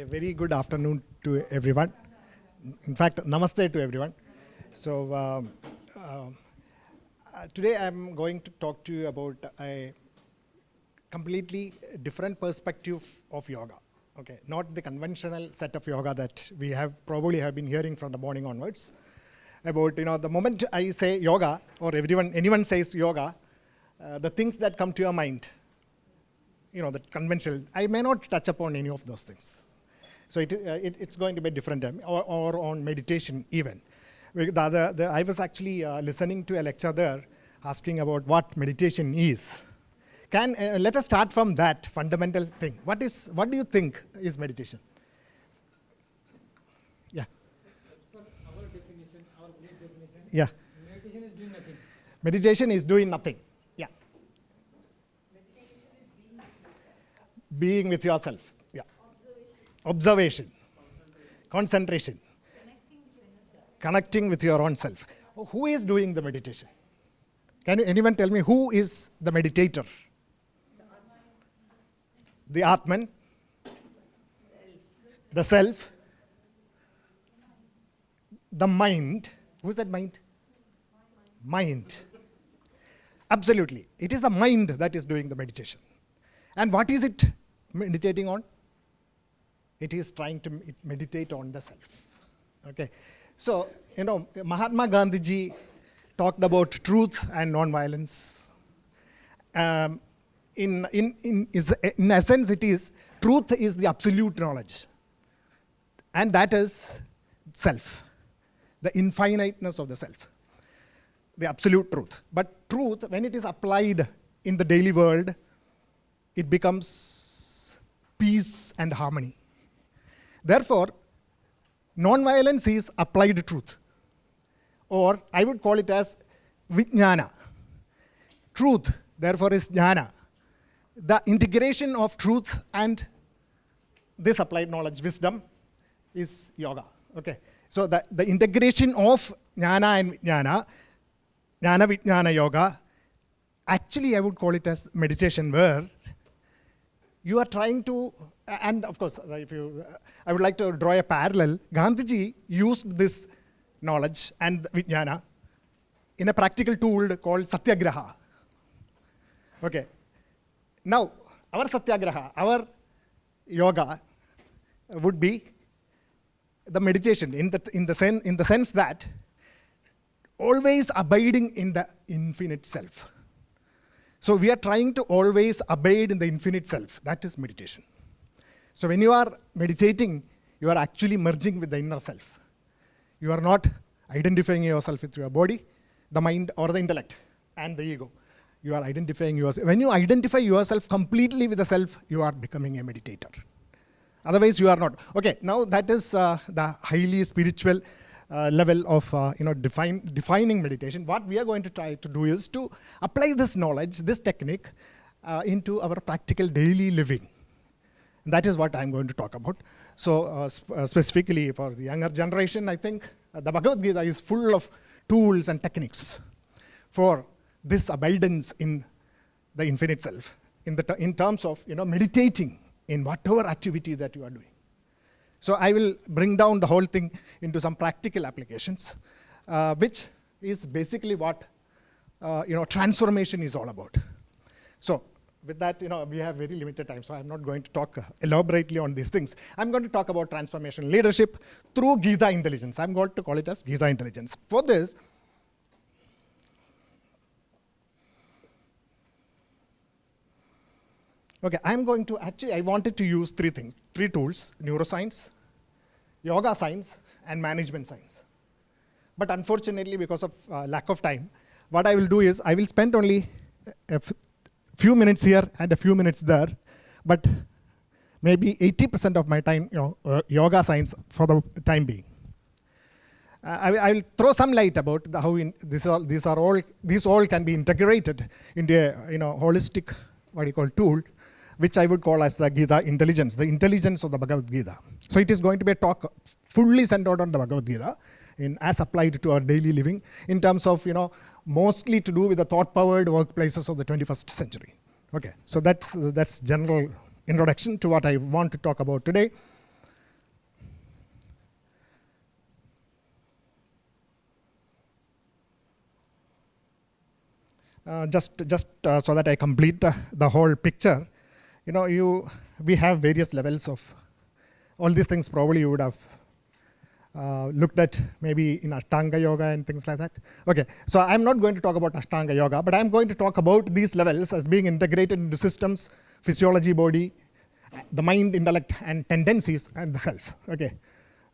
very good afternoon to everyone. In fact, namaste to everyone. So today I'm going to talk to you about a completely different perspective of yoga. Okay, not the conventional set of yoga that we probably have been hearing from the morning onwards. About, the moment I say yoga, or anyone says yoga, the things that come to your mind, the conventional, I may not touch upon any of those things. So it's going to be different, or on meditation even. I was actually listening to a lecture there asking about what meditation is. Let us start from that fundamental thing. What do you think is meditation? Yeah. As per our definition, our brief definition, yeah. Meditation is doing nothing. Meditation is doing nothing. Yeah. Meditation is being with yourself. Yeah. Observation. Concentration. Connecting with your own self. Who is doing the meditation? Can anyone tell me who is the meditator? The Atman, the self, the mind. Who is that mind? Mind. Absolutely. It is the mind that is doing the meditation. And what is it meditating on? It is trying to meditate on the self. Okay. So, Mahatma Gandhi talked about truth and non-violence. In essence, truth is the absolute knowledge. And that is self, the infiniteness of the self, the absolute truth. But truth, when it is applied in the daily world, it becomes peace and harmony. Therefore, non-violence is applied truth. Or I would call it as vijnana. Truth, therefore, is jnana. The integration of truth and this applied knowledge, wisdom, is yoga. Okay. So the integration of jnana and vijnana, jnana vijnana yoga, actually I would call it as meditation, where you are trying to, and of course, I would like to draw a parallel. Gandhiji used this knowledge and vijnana in a practical tool called satyagraha. Okay. Now, our satyagraha, our yoga would be the meditation in the sense that always abiding in the infinite self. So we are trying to always abide in the infinite self. That is meditation. So when you are meditating, you are actually merging with the inner self. You are not identifying yourself with your body, the mind, or the intellect, and the ego. You are identifying yourself. When you identify yourself completely with the self, you are becoming a meditator. Otherwise, you are not. Okay, now that is the highly spiritual level of defining meditation. What we are going to try to do is to apply this knowledge, this technique, into our practical daily living. And that is what I'm going to talk about. So specifically for the younger generation, I think the Bhagavad Gita is full of tools and techniques for this abidance in the infinite self, in terms of meditating in whatever activity that you are doing. So I will bring down the whole thing into some practical applications, which is basically what transformation is all about. So with that, we have very limited time, so I'm not going to talk elaborately on these things. I'm going to talk about transformational leadership through Gita intelligence. I'm going to call it as Gita intelligence. For this, okay, I wanted to use three tools: neuroscience, yoga science, and management science. But unfortunately, because of lack of time, what I will do is I will spend only a few minutes here and a few minutes there, but maybe 80% of my time, yoga science for the time being. I will throw some light about how these all can be integrated into a holistic tool, which I would call as the Gita intelligence, the intelligence of the Bhagavad Gita. So it is going to be a talk fully centered on the Bhagavad Gita, as applied to our daily living, in terms of mostly to do with the thought-powered workplaces of the 21st century. Okay, so that's general introduction to what I want to talk about today. just so that I complete the whole picture, we have various levels of all these things. Probably you would have looked at maybe in Ashtanga yoga and things like that. Okay, so I'm not going to talk about Ashtanga yoga, but I'm going to talk about these levels as being integrated into systems, physiology, body, the mind, intellect, and tendencies, and the self. Okay,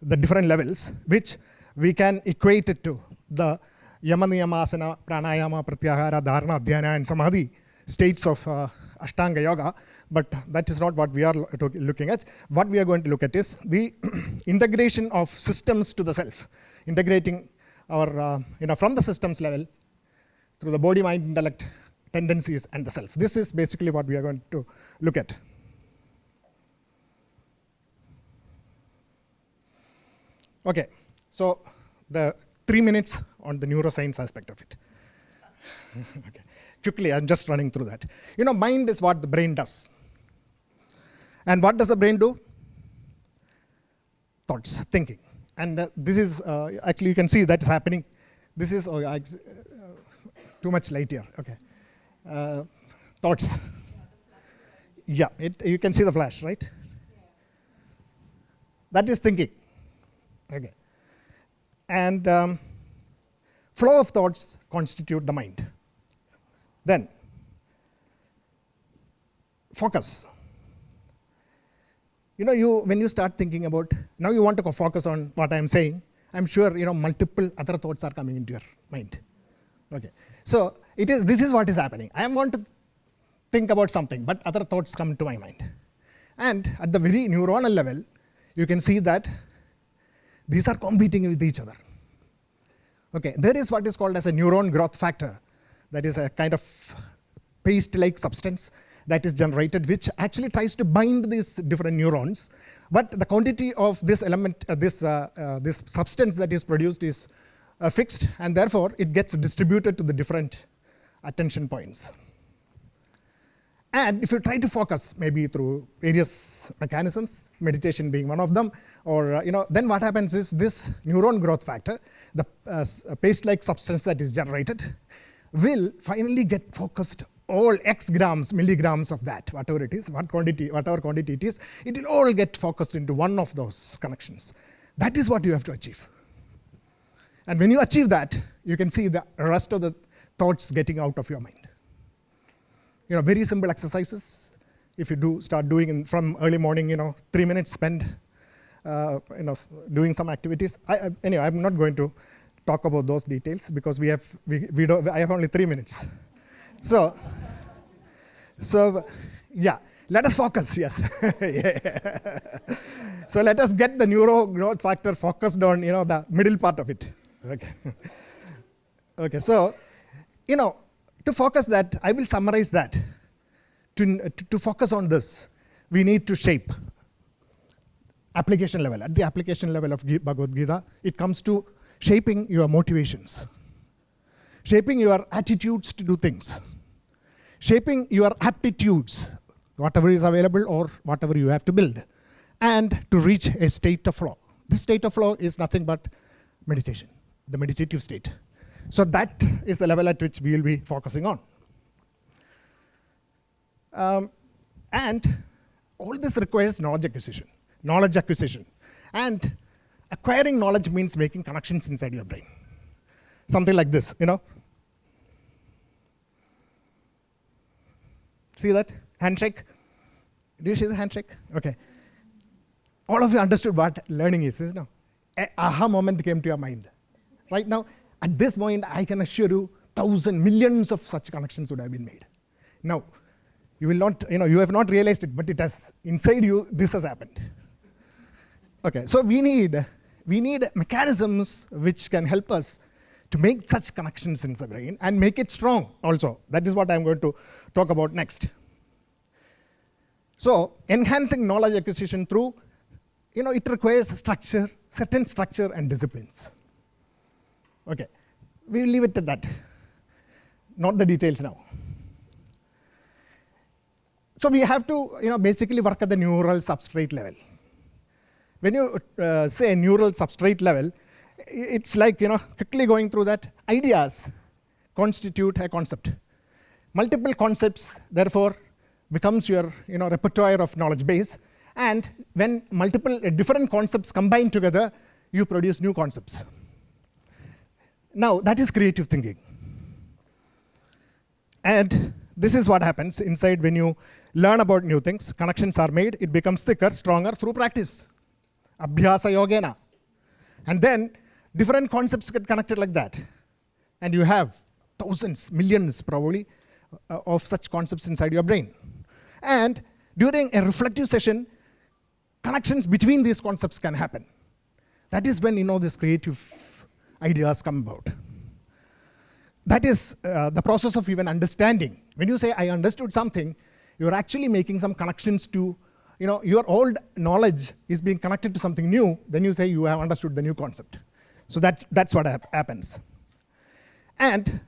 the different levels which we can equate it to the yama, niyama, asana, pranayama, pratyahara, dharana, dhyana, and samadhi states of Ashtanga yoga, but that is not what we are looking at. What we are going to look at is the integration of systems to the self, integrating our, from the systems level through the body, mind, intellect, tendencies, and the self. This is basically what we are going to look at. Okay, so the 3 minutes on the neuroscience aspect of it. Okay. Quickly, I'm just running through that. Mind is what the brain does. And what does the brain do? Thoughts, thinking. And this is, actually you can see that is happening. This is too much light here, okay. Thoughts. Yeah, you can see the flash, right? That is thinking. Okay. And flow of thoughts constitute the mind. Then, focus. When you start thinking about, now you want to focus on what I'm saying, I'm sure, multiple other thoughts are coming into your mind. Okay. So, this is what is happening. I want to think about something, but other thoughts come to my mind. And at the very neuronal level, you can see that these are competing with each other. Okay, there is what is called as a neuron growth factor. That is a kind of paste-like substance that is generated, which actually tries to bind these different neurons. But the quantity of this element, this substance that is produced is fixed, and therefore it gets distributed to the different attention points. And if you try to focus, maybe through various mechanisms, meditation being one of them, or then what happens is this neuron growth factor, the paste-like substance that is generated, will finally get focused all X grams, milligrams of that, whatever it is, whatever quantity it is, it will all get focused into one of those connections. That is what you have to achieve. And when you achieve that, you can see the rest of the thoughts getting out of your mind. Very simple exercises. If you start doing from early morning, 3 minutes spend, doing some activities. Anyway, I'm not going to talk about those details because I have only 3 minutes. So yeah, let us focus. Yes. Yeah. So let us get the neuro growth factor focused on the middle part of it. Okay. Okay. So to focus that, I will summarize that. To focus on this, we need to shape application level. At the application level of Bhagavad Gita, it comes to shaping your motivations, shaping your attitudes to do things, shaping your aptitudes, whatever is available or whatever you have to build, and to reach a state of flow. This state of flow is nothing but meditation, the meditative state. So that is the level at which we will be focusing on. And all this requires knowledge acquisition. And acquiring knowledge means making connections inside your brain. Something like this, See that? Handshake? Do you see the handshake? Okay. All of you understood what learning is, isn't it? An aha moment came to your mind. Right now, at this point, I can assure you, millions of such connections would have been made. Now, you will not, you have not realized it, but it has, inside you, this has happened. Okay, so we need mechanisms which can help us to make such connections in the brain and make it strong also. That is what I'm going to talk about next. So, enhancing knowledge acquisition through, it requires structure, certain structure and disciplines. Okay, we will leave it at that. Not the details now. So we have to, basically work at the neural substrate level. When you say neural substrate level, it's like, quickly going through that. Ideas constitute a concept. Multiple concepts, therefore, becomes your repertoire of knowledge base. And when multiple different concepts combine together, you produce new concepts. Now, that is creative thinking. And this is what happens inside when you learn about new things. Connections are made. It becomes thicker, stronger through practice. Abhyasa yogena. And then different concepts get connected like that. And you have thousands, millions probably, of such concepts inside your brain. And during a reflective session, connections between these concepts can happen. That is when these creative ideas come about. That is the process of even understanding. When you say, I understood something, you're actually making some connections to, your old knowledge is being connected to something new, then you say you have understood the new concept. So that's what happens. And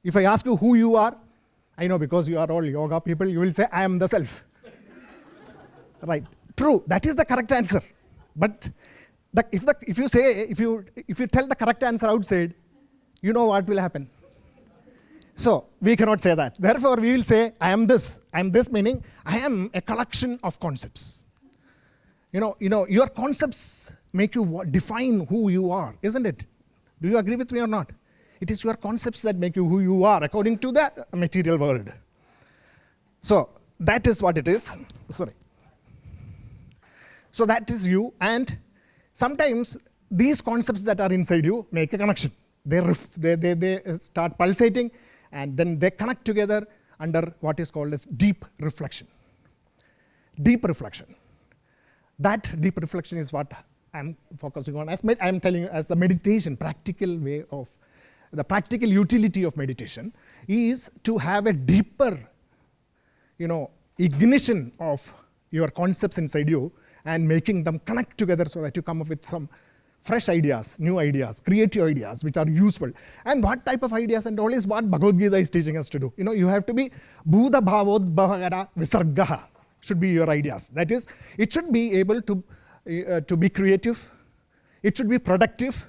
if I ask you who you are, I know because you are all yoga people, you will say, I am the self. Right. True, that is the correct answer. But if you tell the correct answer outside, you know what will happen. So we cannot say that. Therefore, we will say, I am this. I am this meaning I am a collection of concepts. Your concepts make you define who you are, isn't it? Do you agree with me or not? It is your concepts that make you who you are according to the material world. So that is what it is. Sorry. So that is you, and sometimes these concepts that are inside you make a connection. They start pulsating, and then they connect together under what is called as deep reflection. Deep reflection. That deep reflection is what I'm focusing on. I'm telling you as the meditation, practical way of, the practical utility of meditation is to have a deeper, ignition of your concepts inside you and making them connect together so that you come up with some fresh ideas, new ideas, creative ideas which are useful. And what type of ideas and all is what Bhagavad Gita is teaching us to do. You have to be Bhuta Bhavodbhavagara Visargaha should be your ideas. That is, it should be able to be creative, it should be productive,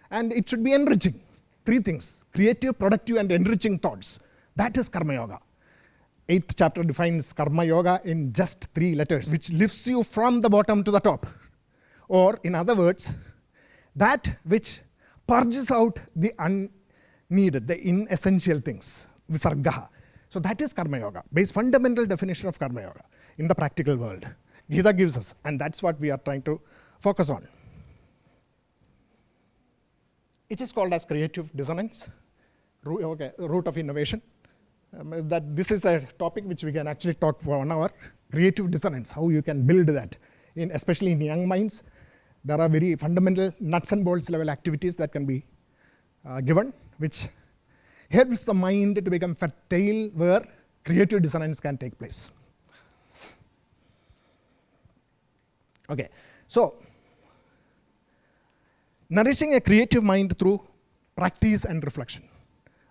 and it should be enriching. Three things: creative, productive, and enriching thoughts. That is Karma Yoga. 8th chapter defines Karma Yoga in just 3 letters, which lifts you from the bottom to the top. Or, in other words, that which purges out the unneeded, the inessential things, Visargaha. So that is Karma Yoga, fundamental definition of Karma Yoga in the practical world. Gita gives us, and that's what we are trying to focus on. It is called as creative dissonance, root of innovation. That this is a topic which we can actually talk for 1 hour. Creative dissonance, how you can build that, especially in young minds. There are very fundamental nuts and bolts level activities that can be given, which helps the mind to become fertile where creative dissonance can take place. Okay, so nourishing a creative mind through practice and reflection.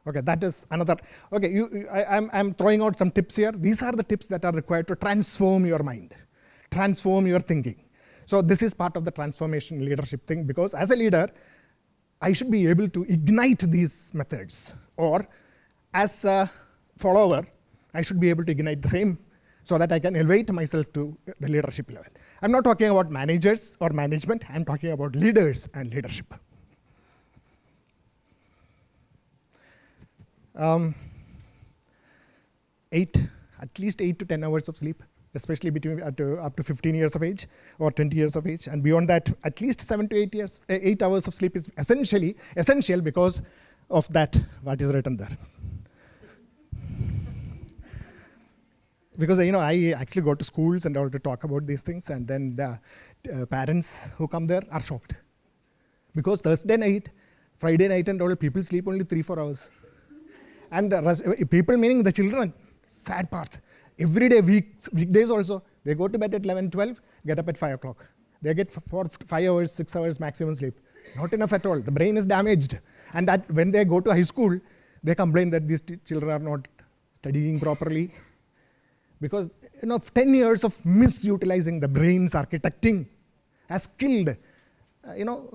Okay, that is another. Okay, I'm throwing out some tips here. These are the tips that are required to transform your mind, transform your thinking. So this is part of the transformation leadership thing, because as a leader, I should be able to ignite these methods, or as a follower, I should be able to ignite the same so that I can elevate myself to the leadership level. I'm not talking about managers or management, I'm talking about leaders and leadership. At least 8 to 10 hours of sleep, especially between up to 15 years of age or 20 years of age, and beyond that, at least 7 to 8 hours of sleep is essential because of that, what is written there. Because I actually go to schools and all to talk about these things, and then the parents who come there are shocked. Because Thursday night, Friday night and all, people sleep only 3-4 hours. And people meaning the children, sad part. Every day, weekdays also, they go to bed at 11, 12, get up at 5 o'clock. They get 5 hours, 6 hours maximum sleep. Not enough at all. The brain is damaged. And that when they go to high school, they complain that these children are not studying properly. Because 10 years of misutilizing the brain's architecting has killed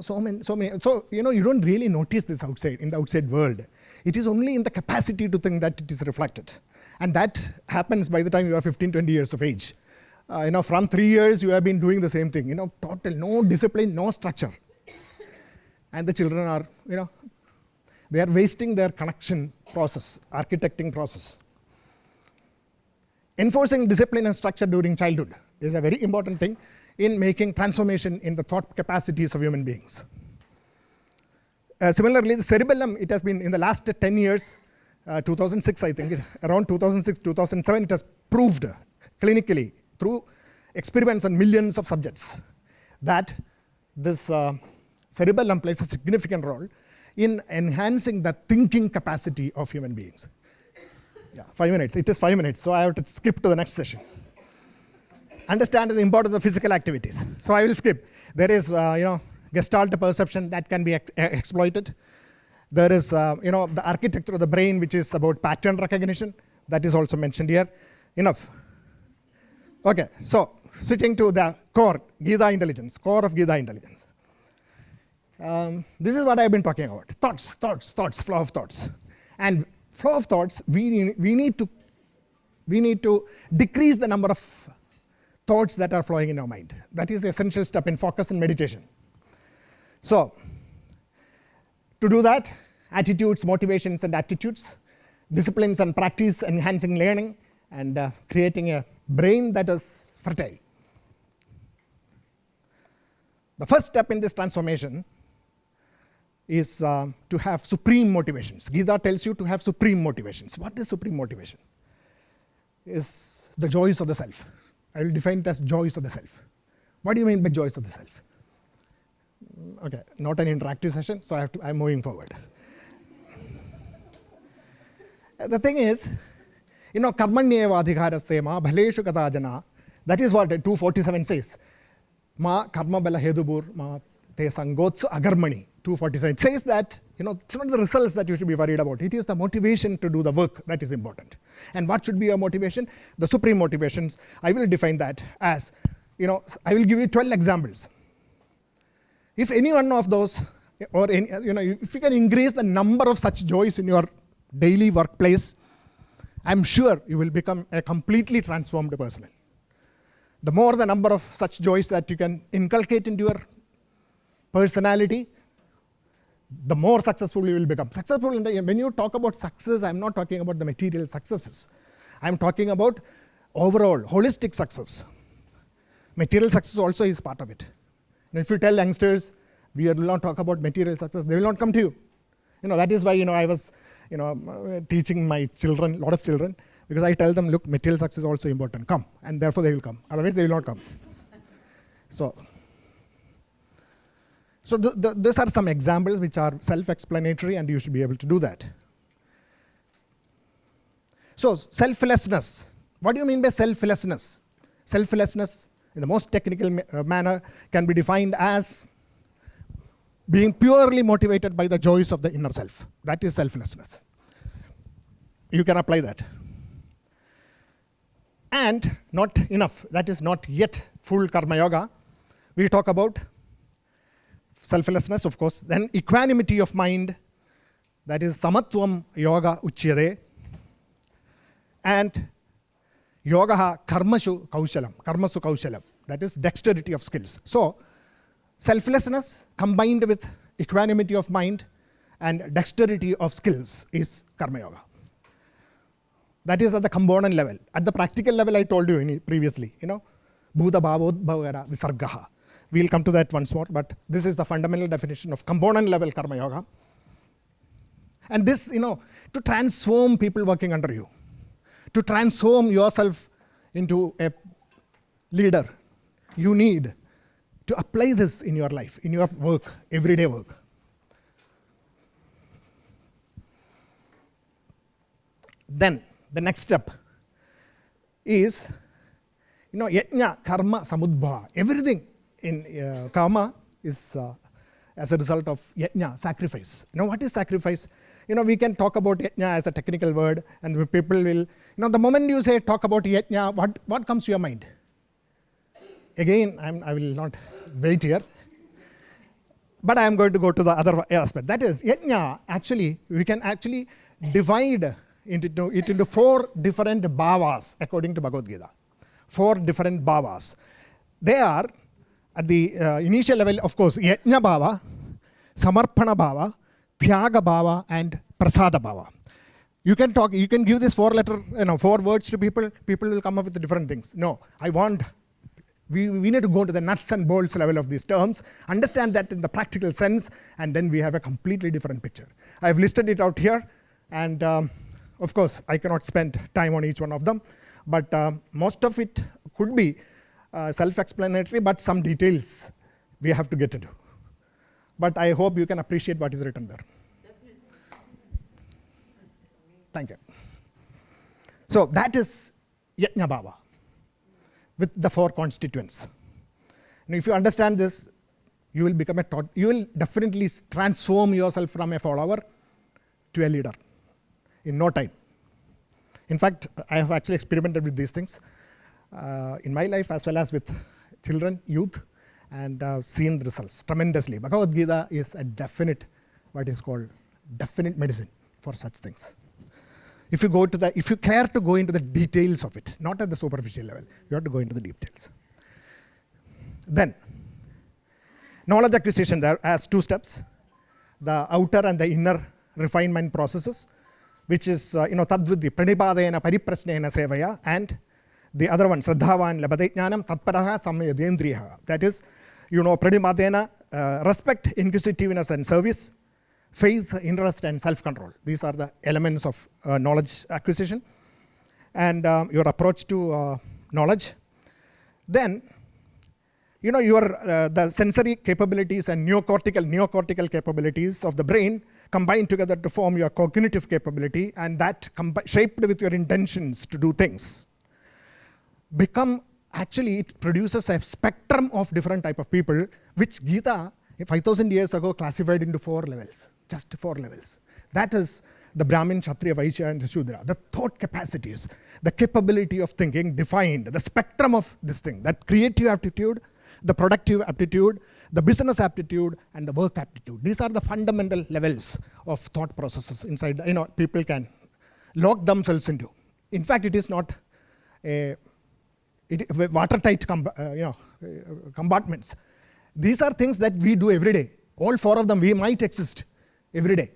so many. So you don't really notice this outside, in the outside world. It is only in the capacity to think that it is reflected. And that happens by the time you are 15, 20 years of age. From 3 years, you have been doing the same thing. Total, no discipline, no structure. And the children are, they are wasting their connection process, architecting process. Enforcing discipline and structure during childhood is a very important thing in making transformation in the thought capacities of human beings. Similarly, the cerebellum, it has been in the last 10 years, 2006, I think, around 2006, 2007, it has proved clinically through experiments on millions of subjects that this cerebellum plays a significant role in enhancing the thinking capacity of human beings. Yeah, 5 minutes. It is 5 minutes, so I have to skip to the next session. Understand the importance of physical activities. So I will skip. There is, Gestalt perception that can be exploited. There is, the architecture of the brain, which is about pattern recognition. That is also mentioned here. Enough. Okay, so switching to the core, Gita intelligence, core of Gita intelligence. This is what I've been talking about. Thoughts, flow of thoughts. And flow of thoughts, we need to decrease the number of thoughts that are flowing in our mind. That is the essential step in focus and meditation. So, to do that, attitudes, motivations, and attitudes, disciplines and practice, enhancing learning, and creating a brain that is fertile. The first step in this transformation is to have supreme motivations. Gita tells you to have supreme motivations. What is supreme motivation? Is the joys of the self. I will define it as joys of the self. What do you mean by joys of the self? Okay, not an interactive session, so I'm moving forward. The thing is, karmanyeva adhikaraste ma bhaleshu kata jana, that is what 247 says. Ma karma bala hedubur ma te sangotsu agarmani. 247. It says that, it's not the results that you should be worried about. It is the motivation to do the work that is important. And what should be your motivation? The supreme motivations. I will define that as, I will give you 12 examples. If any one of those, or if you can increase the number of such joys in your daily workplace, I'm sure you will become a completely transformed person. The more the number of such joys that you can inculcate into your personality, the more successful you will become. Successful, when you talk about success, I'm not talking about the material successes. I'm talking about overall, holistic success. Material success also is part of it. And if you tell youngsters, we will not talk about material success, they will not come to you. That is why, I was, teaching my children, a lot of children, because I tell them, look, material success is also important. Come, and therefore they will come. Otherwise, they will not come. So these are some examples which are self-explanatory, and you should be able to do that. So selflessness. What do you mean by selflessness? Selflessness, in the most technical manner, can be defined as being purely motivated by the joys of the inner self. That is selflessness. You can apply that. And not enough. That is not yet full karma yoga. We talk about selflessness, of course. Then equanimity of mind. That is samatvam yoga uchyade. And yoga karmasu kaushalam. That is dexterity of skills. So selflessness combined with equanimity of mind and dexterity of skills is karma yoga. That is at the component level. At the practical level, I told you previously, bhuta bhavodbhavara visargaha. We'll come to that once more, but this is the fundamental definition of component level karma yoga. And this, to transform people working under you, to transform yourself into a leader, you need to apply this in your life, in your work, everyday work. Then the next step is, yajna, karma, samudbhava. Everything in karma is as a result of yajna, sacrifice. What is sacrifice? We can talk about yajna as a technical word, and people will, the moment you say talk about yajna, what comes to your mind? Again, I will not wait here. But I am going to go to the other aspect. That is, yajna, actually, we can actually divide it into 4 different bhavas, according to Bhagavad Gita. 4 different bhavas. They are, at the initial level, of course, yajna bhava, samarpana bhava, tyaga bhava, and prasada bhava. You can give this 4 words to people will come up with different things. No, we need to go to the nuts and bolts level of these terms, understand that in the practical sense, and then we have a completely different picture. I have listed it out here, and of course, I cannot spend time on each one of them, but most of it could be self-explanatory, but some details we have to get into. But I hope you can appreciate what is written there. Thank you. So that is Yajna Bhava with the 4 constituents. And if you understand this, you will become you will definitely transform yourself from a follower to a leader in no time. In fact, I have actually experimented with these things in my life as well as with children, youth, and seen the results tremendously. Bhagavad Gita is a definite, what is called definite medicine for such things. If you care to go into the details of it, not at the superficial level, you have to go into the details. Then, knowledge acquisition there has 2 steps: the outer and the inner refinement processes, which is tadvidhi pranipadena pariprasnena sevaya, and the other one shraddhavan labate jnanam tatparaha samyadendriyaha. That is, pranipadena respect, inquisitiveness, and service, faith, interest, and self-control. These are the elements of knowledge acquisition and your approach to knowledge. Then, the sensory capabilities and neocortical capabilities of the brain combine together to form your cognitive capability, and that shaped with your intentions to do things actually it produces a spectrum of different type of people, which Gita 5,000 years ago classified into 4 levels. Just 4 levels. That is the Brahmin, Kshatriya, Vaishya, and the Shudra. The thought capacities, the capability of thinking defined, the spectrum of this thing, that creative aptitude, the productive aptitude, the business aptitude, and the work aptitude. These are the fundamental levels of thought processes inside, people can lock themselves into. In fact, it is not watertight compartments. These are things that we do every day. All 4 of them, we might exist every day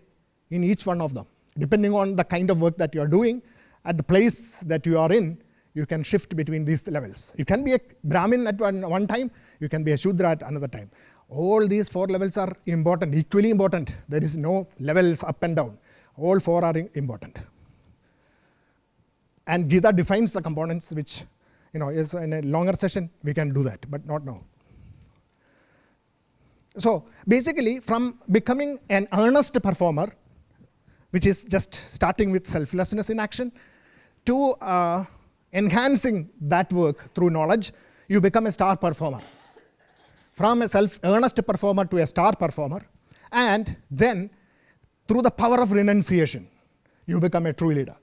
in each one of them. Depending on the kind of work that you are doing, at the place that you are in, you can shift between these levels. You can be a Brahmin at one time, you can be a Shudra at another time. All these 4 levels are important, equally important. There is no levels up and down. All 4 are important. And Gita defines the components, which, is in a longer session, we can do that, but not now. So basically, from becoming an earnest performer, which is just starting with selflessness in action, to enhancing that work through knowledge, you become a star performer. From a earnest performer to a star performer, and then through the power of renunciation, you become a true leader.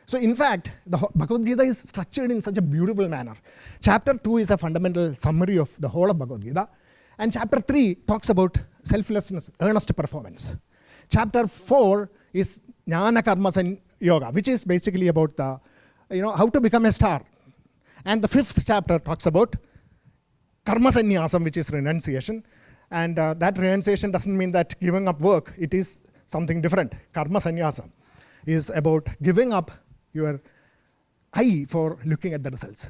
So in fact, the Bhagavad Gita is structured in such a beautiful manner. Chapter 2 is a fundamental summary of the whole of Bhagavad Gita. And chapter 3 talks about selflessness, earnest performance. Chapter 4 is Jnana Karmas and Yoga, which is basically about the, how to become a star. And the 5th chapter talks about Karma Sannyasam, which is renunciation. And that renunciation doesn't mean that giving up work, it is something different. Karma Sannyasam is about giving up your eye for looking at the results,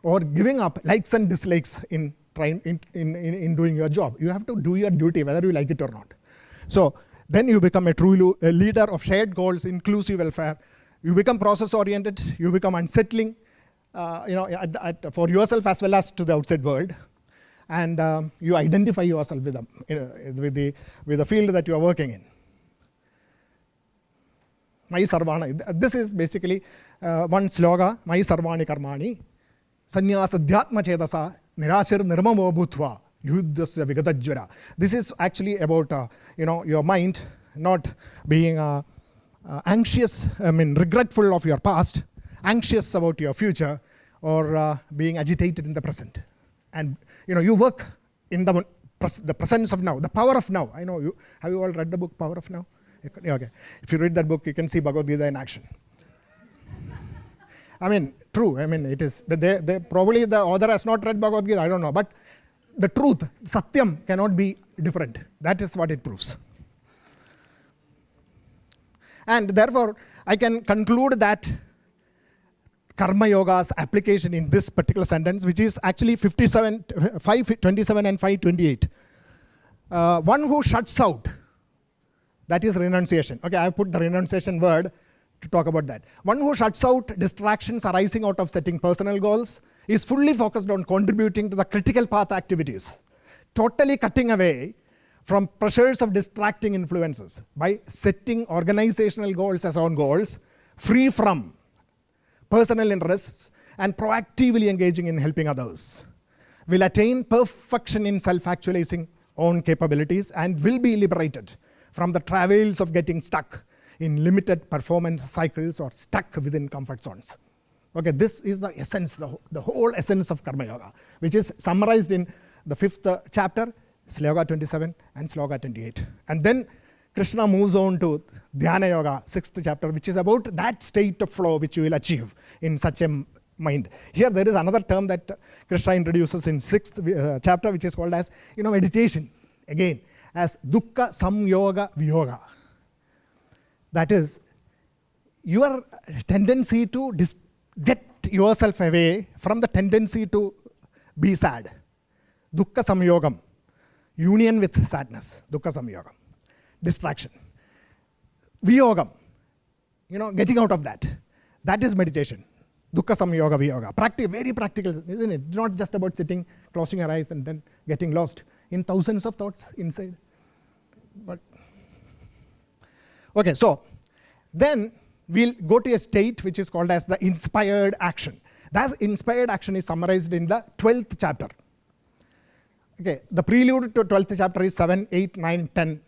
or giving up likes and dislikes in doing your job. You have to do your duty whether you like it or not. So then you become a true leader of shared goals, inclusive welfare. You become process oriented, you become unsettling for yourself as well as to the outside world, and you identify yourself with the field that you are working in. Mai Sarvana, this is basically one sloga, Mai Sarvani Karmani, Sannyasa Dhyatma Chedasa, Nirashir Nirmamo Bhutva, Yuddhasya Vigatajvara. This is actually about your mind not being anxious, regretful of your past, anxious about your future, or being agitated in the present. And you work in the the presence of now, the power of now. I know have you all read the book Power of Now? Okay. If you read that book, you can see Bhagavad Gita in action. I mean, true. I mean, it is. They probably the author has not read Bhagavad Gita. I don't know, but the truth, Satyam, cannot be different. That is what it proves. And therefore, I can conclude that Karma Yoga's application in this particular sentence, which is actually 527 and 528. One who shuts out, that is renunciation. Okay, I put the renunciation word to talk about that. One who shuts out distractions arising out of setting personal goals is fully focused on contributing to the critical path activities, totally cutting away from pressures of distracting influences by setting organizational goals as own goals, free from personal interests, and proactively engaging in helping others, will attain perfection in self-actualizing own capabilities and will be liberated from the travails of getting stuck in limited performance cycles or stuck within comfort zones. Okay, this is the essence, the whole essence of Karma Yoga, which is summarized in the 5th chapter, Sloka 27 and Sloka 28. And then Krishna moves on to Dhyana Yoga, 6th chapter, which is about that state of flow which you will achieve in such a mind. Here there is another term that Krishna introduces in 6th chapter, which is called as meditation, again, as Dukkha Samyoga Viyoga. That is your tendency to get yourself away from the tendency to be sad. Dukkha Samyogam, union with sadness, Dukkha Samyogam. Distraction. Viyogam, getting out of that. That is meditation. Dukkha Samyoga Viyoga. Very practical, isn't it? It's not just about sitting, closing your eyes, and then getting lost in thousands of thoughts inside. But okay, so then we'll go to a state which is called as the inspired action. That inspired action is summarized in the 12th chapter. Okay, the prelude to 12th chapter is 7, 8, 9, 10,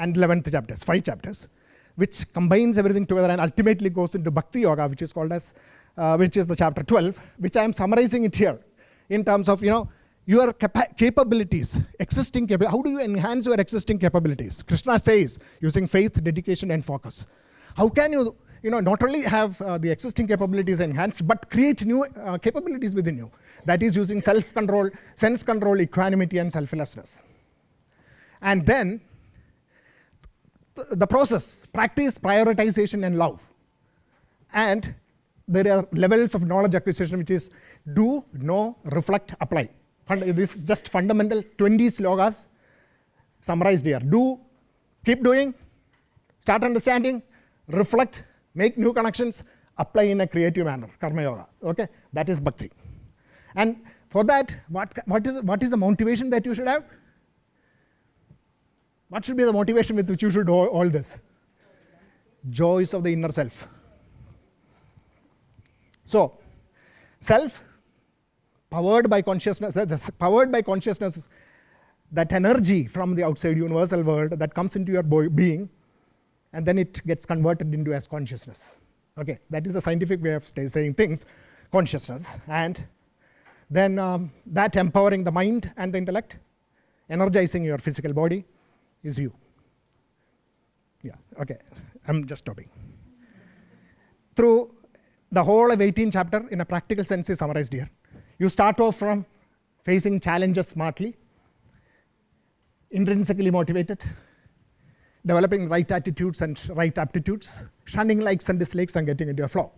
and 11th chapters, 5 chapters, which combines everything together and ultimately goes into Bhakti Yoga, which is called as, which is the chapter 12, which I am summarizing it here in terms of, your capabilities, how do you enhance your existing capabilities? Krishna says, using faith, dedication, and focus. How can you, not only have the existing capabilities enhanced, but create new capabilities within you? That is using self-control, sense control, equanimity, and selflessness. And then, the process, practice, prioritization, and love. And there are levels of knowledge acquisition, which is do, know, reflect, apply. This is just fundamental 20 slokas summarized here. Do, keep doing, start understanding, reflect, make new connections, apply in a creative manner, Karma Yoga. Okay, that is Bhakti. And for that, what is the motivation that you should have? What should be the motivation with which you should do all this? Joys of the inner self. So, self, powered by consciousness, that energy from the outside universal world that comes into your being, and then it gets converted into as consciousness. Okay, that is the scientific way of saying things, consciousness. And then that empowering the mind and the intellect, energizing your physical body, is you. Yeah, okay, I'm just stopping. Through the whole of 18th chapter, in a practical sense, is summarized here. You start off from facing challenges smartly, intrinsically motivated, developing right attitudes and right aptitudes, shunning likes and dislikes, and getting into a flow.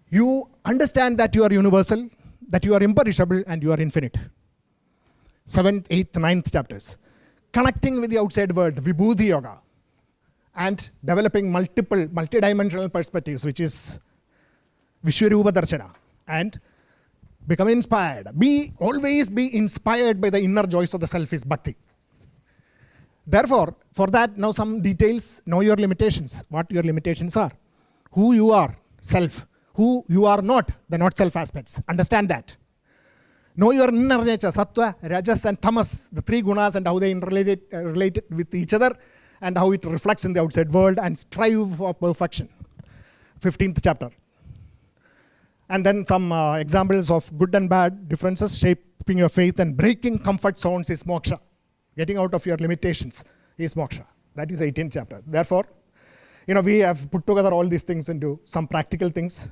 You understand that you are universal, that you are imperishable, and you are infinite. 7th, 8th, 9th chapters. Connecting with the outside world, Vibhuti Yoga, and developing multidimensional perspectives, which is Vishwarupa Darshana, and become inspired. Always be inspired by the inner joys of the self is Bhakti. Therefore, for that, now some details, know your limitations, what your limitations are, who you are, self, who you are not, the not self aspects. Understand that. Know your inner nature, Sattva, Rajas, and Tamas, the 3 gunas, and how they relate with each other, and how it reflects in the outside world, and strive for perfection. 15th chapter. And then some examples of good and bad differences shape keeping your faith, and breaking comfort zones is moksha. Getting out of your limitations is moksha. That is 18th chapter. Therefore, we have put together all these things into some practical things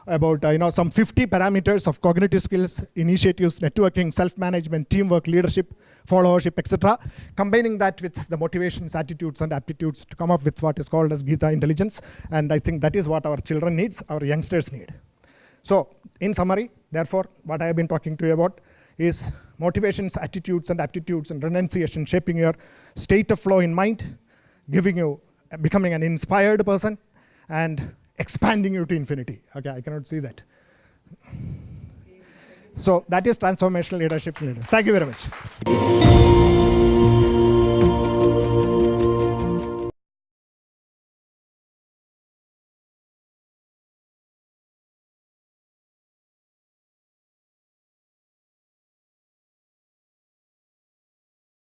about some 50 parameters of cognitive skills, initiatives, networking, self-management, teamwork, leadership, followership, etc. Combining that with the motivations, attitudes, and aptitudes to come up with what is called as Gita intelligence. And I think that is what our children needs, our youngsters need. So, in summary, therefore, what I have been talking to you about is motivations, attitudes, and aptitudes, and renunciation, shaping your state of flow in mind, becoming an inspired person, and expanding you to infinity. Okay, I cannot see that. So that is transformational leadership. Thank you very much.